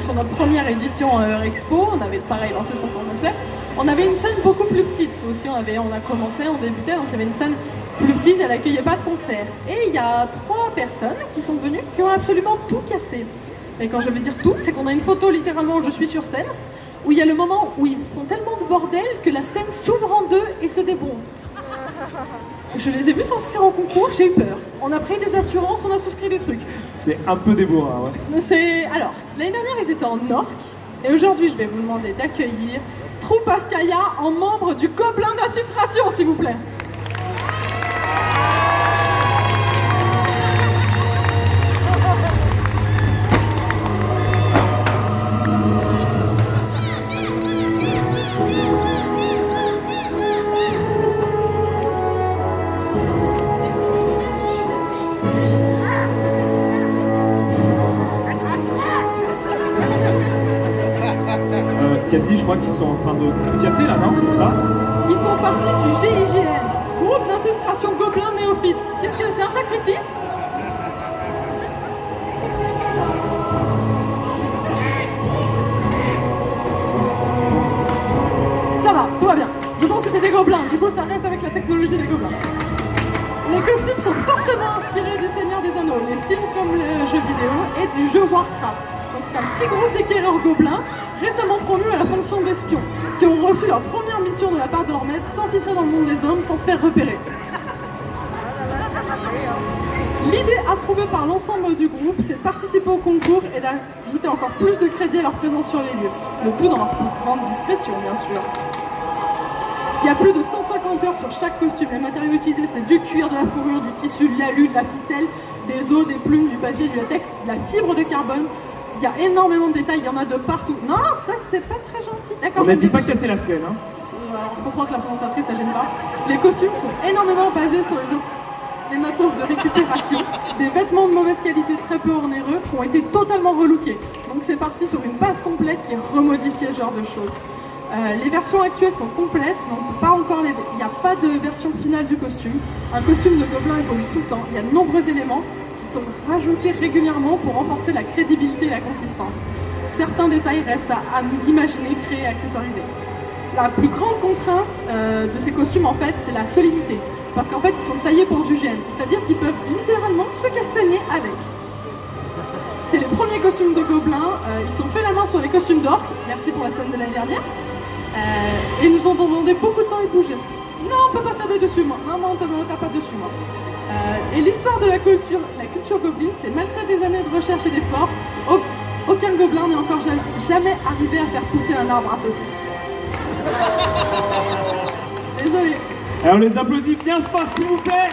sur notre première édition Expo, on avait pareil lancé ce concours de cosplay. On avait une scène beaucoup plus petite aussi, on a commencé, on débutait, donc il y avait une scène plus petite, elle n'accueillait pas de concert. Et il y a 3 personnes qui sont venues, qui ont absolument tout cassé. Et quand je veux dire tout, c'est qu'on a une photo littéralement où je suis sur scène, où il y a le moment où ils font tellement de bordel que la scène s'ouvre en deux et se débonte. Je les ai vus s'inscrire au concours, j'ai eu peur. On a pris des assurances, on a souscrit des trucs. C'est un peu débourrant, ouais. Alors, l'année dernière, ils étaient en orque. Et aujourd'hui, je vais vous demander d'accueillir Troupaskaya en membre du Gobelin d'infiltration, s'il vous plaît. Cassie, je crois qu'ils sont en train de tout casser là, non? C'est ça? Ils font partie du GIGN, groupe d'infiltration gobelin néophyte. Qu'est-ce que c'est, un sacrifice? Ça va, tout va bien. Je pense que c'est des gobelins, du coup ça reste avec la technologie des gobelins. Les costumes sont fortement inspirés du Seigneur des Anneaux, les films comme les jeux vidéo et du jeu Warcraft. Donc c'est un petit groupe d'éclaireurs gobelins récemment promus à la fonction d'espions, qui ont reçu leur première mission de la part de leur maître, s'infiltrer dans le monde des hommes sans se faire repérer. L'idée approuvée par l'ensemble du groupe, c'est de participer au concours et d'ajouter encore plus de crédit à leur présence sur les lieux. Le tout dans leur plus grande discrétion, bien sûr. Il y a plus de 150 heures sur chaque costume. Les matériaux utilisés, c'est du cuir, de la fourrure, du tissu, de l'alu, de la ficelle, des os, des plumes, du papier, du latex, de la fibre de carbone. Il y a énormément de détails, il y en a de partout. Non, ça c'est pas très gentil. D'accord. On a dit pas casser la scène, hein. Alors, il faut croire que la présentatrice, ça gêne pas. Les costumes sont énormément basés sur les matos de récupération, des vêtements de mauvaise qualité très peu onéreux qui ont été totalement relookés. Donc c'est parti sur une base complète qui remodifie ce genre de choses. Les versions actuelles sont complètes, mais on peut pas encore il n'y a pas de version finale du costume. Un costume de gobelin évolue tout le temps. Il y a de nombreux éléments qui sont rajoutés régulièrement pour renforcer la crédibilité et la consistance. Certains détails restent à imaginer, créer, accessoiriser. La plus grande contrainte de ces costumes, en fait, c'est la solidité. Parce qu'en fait, ils sont taillés pour du gène, c'est-à-dire qu'ils peuvent littéralement se castagner avec. C'est les premiers costumes de gobelins, ils sont faits la main sur les costumes d'orques, merci pour la scène de l'année dernière, et nous ont demandé beaucoup de temps et bouger. Non, on peut pas taper dessus, moi. Non, on tape pas dessus, moi. Et l'histoire de la culture gobeline, c'est malgré des années de recherche et d'efforts, aucun gobelin n'est encore jamais arrivé à faire pousser un arbre à saucisse. Désolé. Alors on les applaudit bien fort, s'il vous plaît.